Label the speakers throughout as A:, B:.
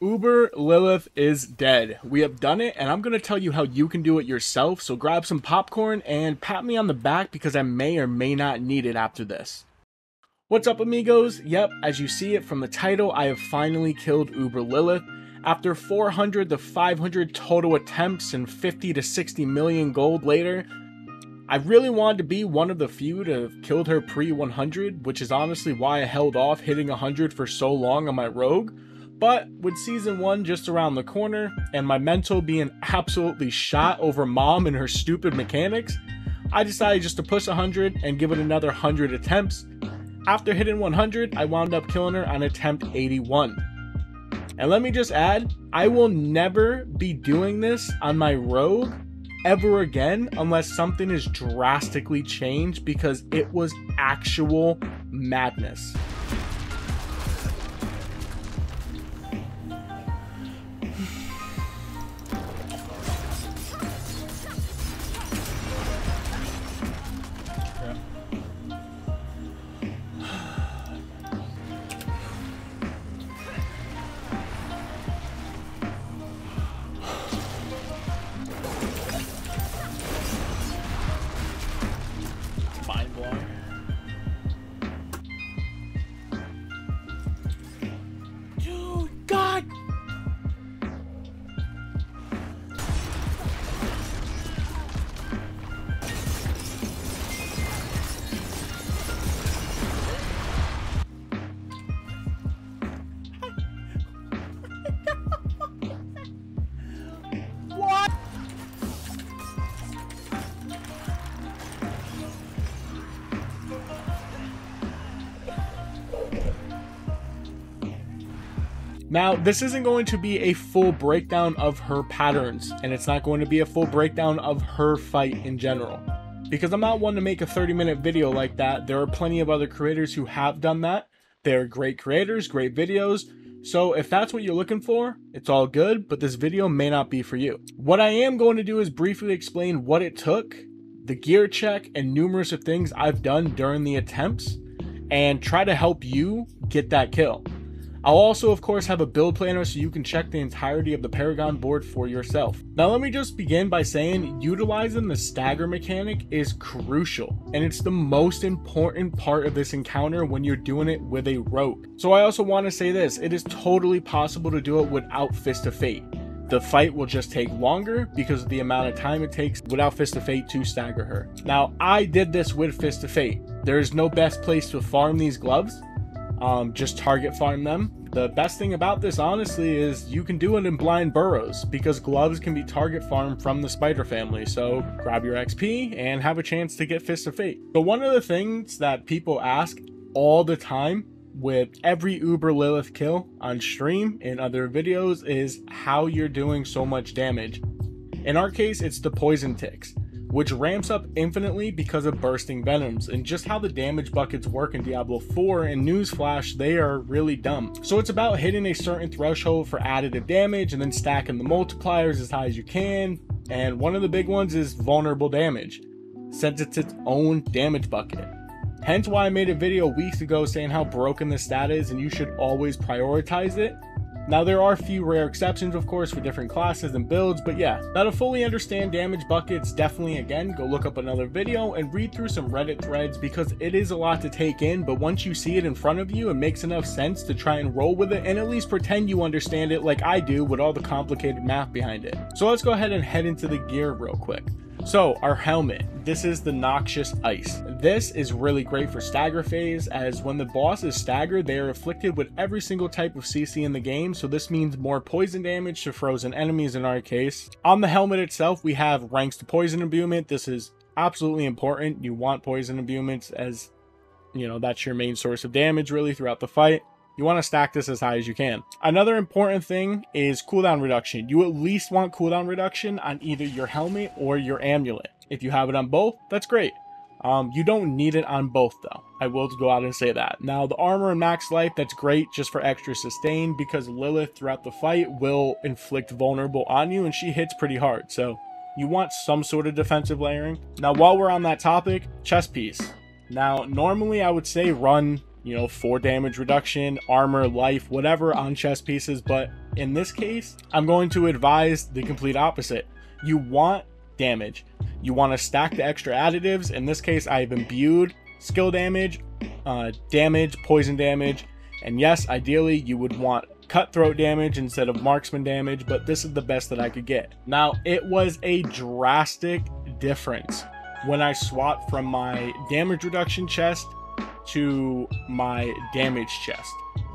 A: Uber Lillith is dead. We have done it, and I'm going to tell you how you can do it yourself, so grab some popcorn and pat me on the back because I may or may not need it after this. What's up, amigos? Yep, as you see it from the title, I have finally killed Uber Lillith. After 400 to 500 total attempts and 50 to 60 million gold later, I really wanted to be one of the few to have killed her pre-100, which is honestly why I held off hitting 100 for so long on my rogue. But with season 1 just around the corner, and my mental being absolutely shot over mom and her stupid mechanics, I decided just to push 100 and give it another 100 attempts. After hitting 100, I wound up killing her on attempt 81. And let me just add, I will never be doing this on my rogue ever again unless something is drastically changed, because it was actual madness. Dude, God! What? Now, this isn't going to be a full breakdown of her patterns, and it's not going to be a full breakdown of her fight in general, because I'm not one to make a 30-minute video like that. There are plenty of other creators who have done that. They're great creators, great videos, so if that's what you're looking for, it's all good, but this video may not be for you. What I am going to do is briefly explain what it took, the gear check, and numerous of things I've done during the attempts, and try to help you get that kill. I'll also, of course, have a build planner so you can check the entirety of the Paragon board for yourself. Now, let me just begin by saying utilizing the stagger mechanic is crucial, and it's the most important part of this encounter when you're doing it with a rogue. So I also want to say this, it is totally possible to do it without Fist of Fate. The fight will just take longer because of the amount of time it takes without Fist of Fate to stagger her. Now, I did this with Fist of Fate. There is no best place to farm these gloves. Just target farm them. The best thing about this, honestly, is you can do it in blind burrows, because gloves can be target farmed from the spider family. So grab your XP and have a chance to get Fist of Fate. But one of the things that people ask all the time with every Uber Lillith kill on stream and other videos is how you're doing so much damage. In our case, it's the poison ticks, which ramps up infinitely because of bursting venoms, and just how the damage buckets work in Diablo 4, and newsflash, they are really dumb. So it's about hitting a certain threshold for additive damage and then stacking the multipliers as high as you can, and one of the big ones is vulnerable damage, since it's its own damage bucket. Hence why I made a video weeks ago saying how broken this stat is and you should always prioritize it. Now, there are a few rare exceptions, of course, for different classes and builds, but yeah, now to fully understand damage buckets, definitely, again, go look up another video and read through some Reddit threads, because it is a lot to take in, but once you see it in front of you, it makes enough sense to try and roll with it and at least pretend you understand it like I do with all the complicated math behind it. So let's go ahead and head into the gear real quick. So our helmet, this is the Noxious Ice. This is really great for stagger phase, as when the boss is staggered, they are afflicted with every single type of CC in the game, so this means more poison damage to frozen enemies in our case. On the helmet itself, we have ranks to poison imbuement. This is absolutely important. You want poison imbuements, as you know, that's your main source of damage really throughout the fight. You want to stack this as high as you can. Another important thing is cooldown reduction. You at least want cooldown reduction on either your helmet or your amulet. If you have it on both, that's great. You don't need it on both though. I will go out and say that. Now, the armor and max life, that's great just for extra sustain, because Lillith throughout the fight will inflict vulnerable on you and she hits pretty hard. So you want some sort of defensive layering. Now, while we're on that topic, chest piece. Now, normally I would say run you know, 4 damage reduction, armor, life, whatever on chest pieces. But in this case, I'm going to advise the complete opposite. You want damage. You want to stack the extra additives. In this case, I've imbued skill damage, poison damage, and yes, ideally you would want cutthroat damage instead of marksman damage, but this is the best that I could get. Now, it was a drastic difference when I swapped from my damage reduction chest to my damage chest.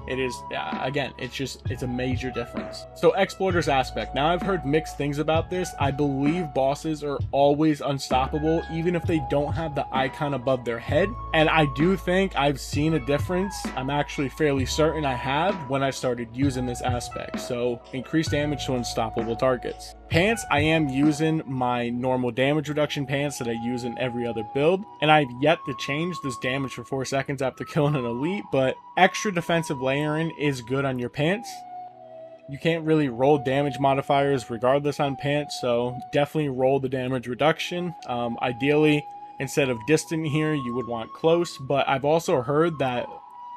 A: It is, again, it's a major difference. So exploiters aspect. Now I've heard mixed things about this. I believe bosses are always unstoppable, even if they don't have the icon above their head. And I do think I've seen a difference. I'm actually fairly certain I have when I started using this aspect. So increased damage to unstoppable targets. Pants, I am using my normal damage reduction pants that I use in every other build, and I've yet to change this damage for 4 seconds after killing an elite, but extra defensive layering is good on your pants. You can't really roll damage modifiers regardless on pants, so definitely roll the damage reduction. Ideally, instead of distant here, you would want close, but I've also heard that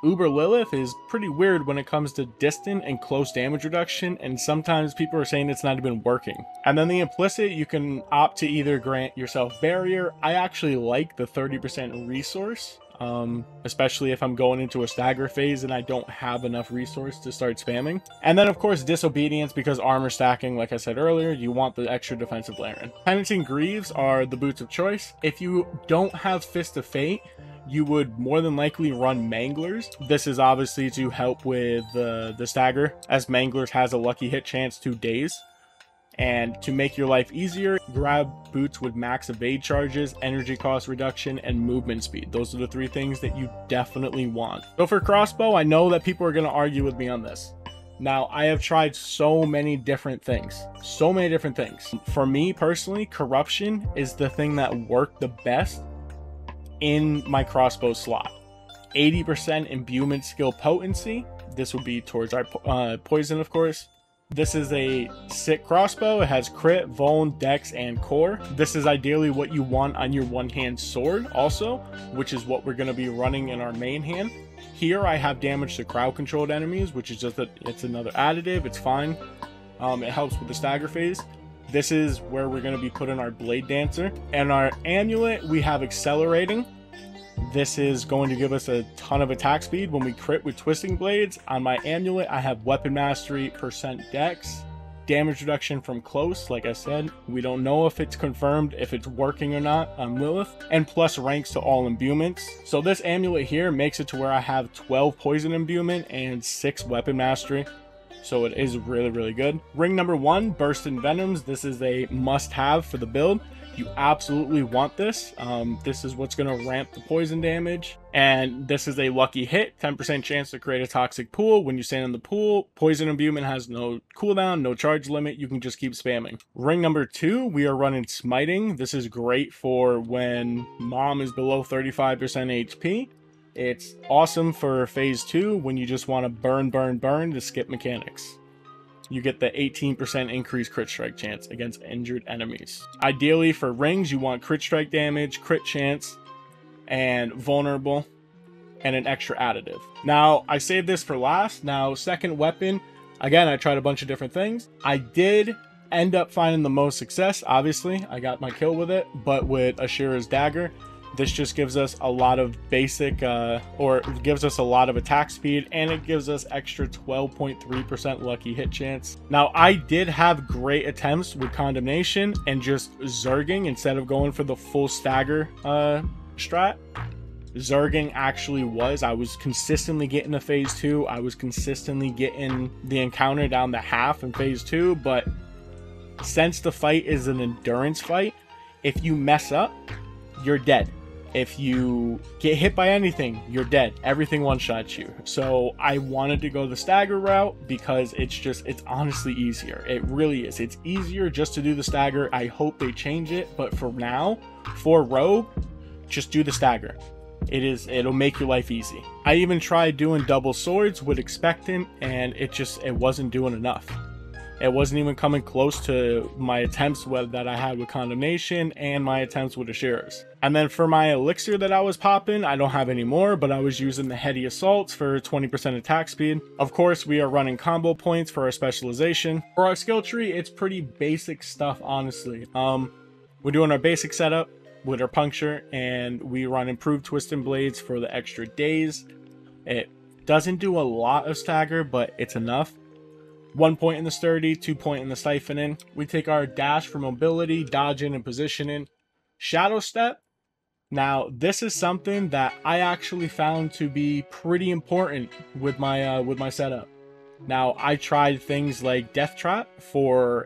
A: Uber Lillith is pretty weird when it comes to distant and close damage reduction, and sometimes people are saying it's not even working. And then the implicit, you can opt to either grant yourself barrier. I actually like the 30% resource, especially if I'm going into a stagger phase and I don't have enough resource to start spamming. And then of course disobedience, because armor stacking, like I said earlier, you want the extra defensive layering. Penance and greaves are the boots of choice. If you don't have Fist of Fate, you would more than likely run manglers. This is obviously to help with the stagger, as manglers has a lucky hit chance 2 days. And to make your life easier, grab boots with max evade charges, energy cost reduction, and movement speed. Those are the 3 things that you definitely want. So for crossbow, I know that people are going to argue with me on this. Now, I have tried so many different things. For me personally, corruption is the thing that worked the best in my crossbow slot. 80% imbuement skill potency. This would be towards our poison, of course. This is a sick crossbow. It has crit, vuln, dex, and core. This is ideally what you want on your one-hand sword also, which is what we're going to be running in our main hand. Here I have damage to crowd controlled enemies, which is just that it's another additive. It's fine. It helps with the stagger phase. This is where we're going to be putting our Blade Dancer. And our amulet, we have accelerating. This is going to give us a ton of attack speed when we crit with twisting blades. On my amulet, I have weapon mastery, percent dex, damage reduction from close. Like I said, we don't know if it's confirmed, if it's working or not on Lillith, and plus ranks to all imbuements. So this amulet here makes it to where I have 12 poison imbuement and 6 weapon mastery. So it is really, really good. Ring number 1, Burst in Venoms. This is a must-have for the build. You absolutely want this. This is what's going to ramp the poison damage. And this is a lucky hit, 10% chance to create a toxic pool. When you stand in the pool, poison imbuement has no cooldown, no charge limit. You can just keep spamming. Ring number 2, we are running Smiting. This is great for when mom is below 35% HP. It's awesome for phase 2 when you just want to burn to skip mechanics. You get the 18% increased crit strike chance against injured enemies. Ideally for rings, you want crit strike damage, crit chance, and vulnerable, and an extra additive. Now, I saved this for last. Now, second weapon, again, I tried a bunch of different things. I did end up finding the most success. Obviously, I got my kill with it, but with Ashira's dagger. This just gives us a lot of basic, or gives us a lot of attack speed, and it gives us extra 12.3% lucky hit chance. Now, I did have great attempts with Condemnation and just Zerging instead of going for the full stagger strat. Zerging actually I was consistently getting to phase 2. I was consistently getting the encounter down to half in phase 2, but since the fight is an endurance fight, if you mess up, you're dead. If you get hit by anything, you're dead. Everything one-shots you. So I wanted to go the stagger route because it's honestly easier. It really is. It's easier just to do the stagger. I hope they change it, but for now, for rogue, just do the stagger. It'll make your life easy. I even tried doing double swords with expectant, and it wasn't doing enough. It wasn't even coming close to my attempts that I had with Condemnation and my attempts with Assurers. And then for my Elixir that I was popping, I don't have any more, but I was using the Heady Assaults for 20% attack speed. Of course, we are running combo points for our specialization. For our skill tree, it's pretty basic stuff, honestly. We're doing our basic setup with our Puncture, and we run Improved Twisting Blades for the extra days. It doesn't do a lot of stagger, but it's enough. 1 point in the Sturdy, 2 point in the Siphoning. We take our Dash for mobility, dodging, and positioning. Shadow Step. Now, this is something that I actually found to be pretty important with my setup. Now, I tried things like Death Trap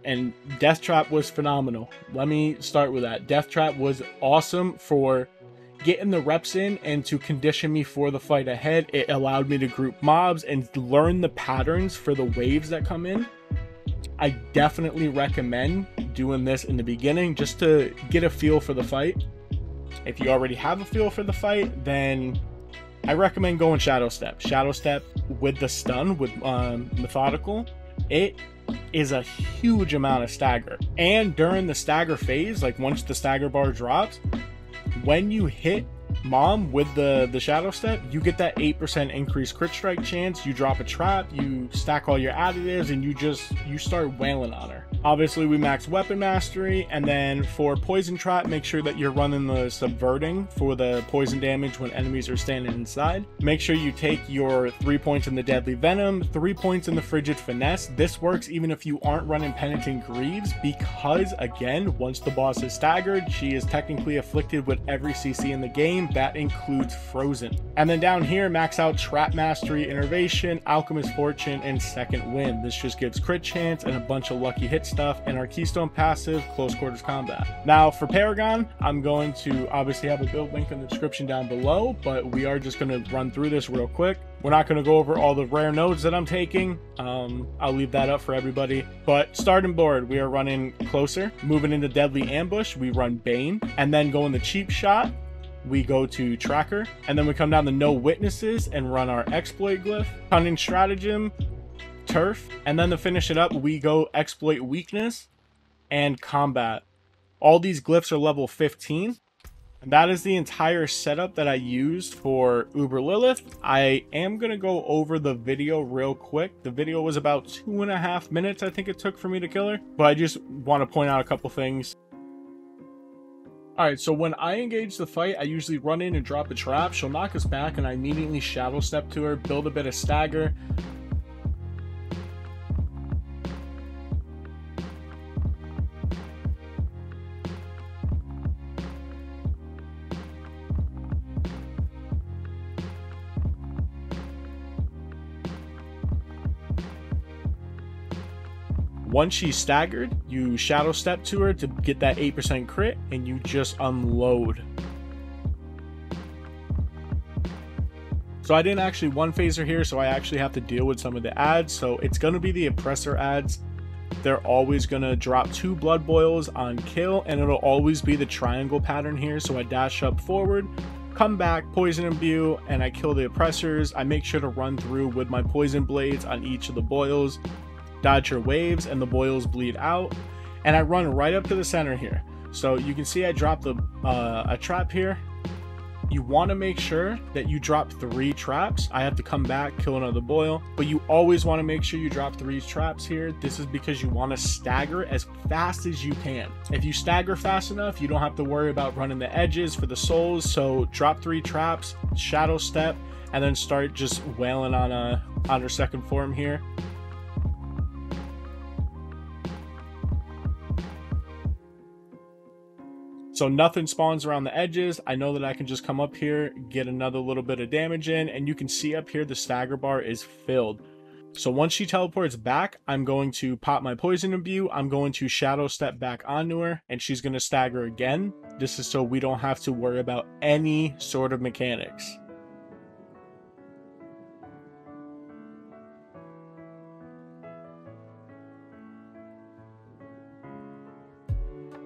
A: and Death Trap was phenomenal. Let me start with that. Death Trap was awesome for getting the reps in and to condition me for the fight ahead. It allowed me to group mobs and learn the patterns for the waves that come in. I definitely recommend doing this in the beginning just to get a feel for the fight. If you already have a feel for the fight, then I recommend going Shadow Step. Shadow Step with the stun, with Methodical, it is a huge amount of stagger. And during the stagger phase, like once the stagger bar drops, when you hit Mom with the Shadow Step, you get that 8% increased crit strike chance. You drop a trap, you stack all your additives, and you start wailing on her. Obviously, we max weapon mastery, and then for poison trap, make sure that you're running the subverting for the poison damage when enemies are standing inside. Make sure you take your 3 points in the deadly venom, 3 points in the frigid finesse. This works even if you aren't running penitent greaves, because again, once the boss is staggered, she is technically afflicted with every CC in the game. That includes frozen. And then down here, max out trap mastery, innervation, alchemist fortune, and second wind. This just gives crit chance and a bunch of lucky hit stuff, and our keystone passive, close quarters combat. Now for Paragon, I'm going to obviously have a build link in the description down below, but we are just going to run through this real quick. We're not going to go over all the rare nodes that I'm taking. I'll leave that up for everybody. But starting board, we are running Closer. Moving into Deadly Ambush, we run Bane. And then going the Cheap Shot, we go to Tracker. And then we come down to No Witnesses and run our Exploit Glyph. Cunning Stratagem, Turf. And then to finish it up, we go Exploit Weakness and Combat. All these glyphs are level 15. And that is the entire setup that I used for Uber Lillith. I am going to go over the video real quick. The video was about 2.5 minutes, I think it took for me to kill her. But I just want to point out a couple things. Alright, so when I engage the fight, I usually run in and drop a trap. She'll knock us back and I immediately Shadow Step to her, build a bit of stagger. Once she's staggered, you Shadow Step to her to get that 8% crit, and you just unload. So I didn't actually one phaser here, so I actually have to deal with some of the ads. So it's going to be the Oppressor ads. They're always going to drop 2 blood boils on kill, and it'll always be the triangle pattern here. So I dash up forward, come back, poison imbue, and I kill the oppressors. I make sure to run through with my poison blades on each of the boils, dodge her waves, and the boils bleed out, and I run right up to the center here. So you can see I dropped a trap here. You want to make sure that you drop 3 traps. I have to come back, kill another boil, but you always want to make sure you drop 3 traps here. This is because you want to stagger as fast as you can. If you stagger fast enough, you don't have to worry about running the edges for the souls. So drop 3 traps, Shadow Step, and then start just wailing on her second form here. So nothing spawns around the edges. I know that I can just come up here, get another little bit of damage in, and you can see up here the stagger bar is filled. So once she teleports back, I'm going to pop my poison imbue. I'm going to Shadow Step back onto her, and she's going to stagger again. This is so we don't have to worry about any sort of mechanics.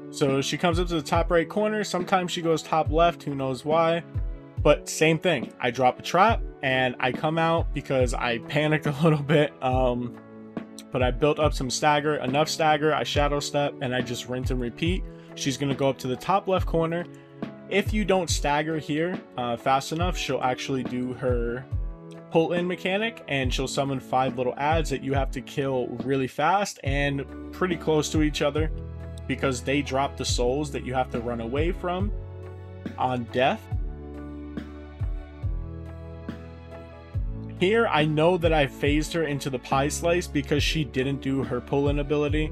A: So she comes up to the top right corner. Sometimes she goes top left, who knows why. But same thing. I drop a trap and I come out because I panicked a little bit. But I built up some stagger, enough stagger, I shadow step, and I just rinse and repeat. She's going to go up to the top left corner. If you don't stagger here fast enough, she'll actually do her pull in mechanic, and she'll summon 5 little ads that you have to kill really fast and pretty close to each other, because they drop the souls that you have to run away from on death. Here, I know that I phased her into the pie slice because she didn't do her pull-in ability.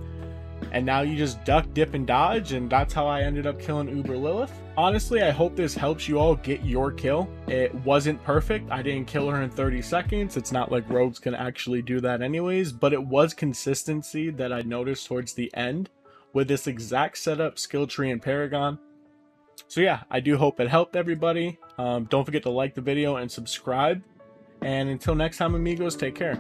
A: And now you just duck, dip, and dodge, and that's how I ended up killing Uber Lillith. Honestly, I hope this helps you all get your kill. It wasn't perfect. I didn't kill her in 30 seconds. It's not like rogues can actually do that anyways, but it was consistency that I noticed towards the end with this exact setup, skill tree, and Paragon. So yeah, I do hope it helped everybody. Don't forget to like the video and subscribe. And until next time, amigos, take care.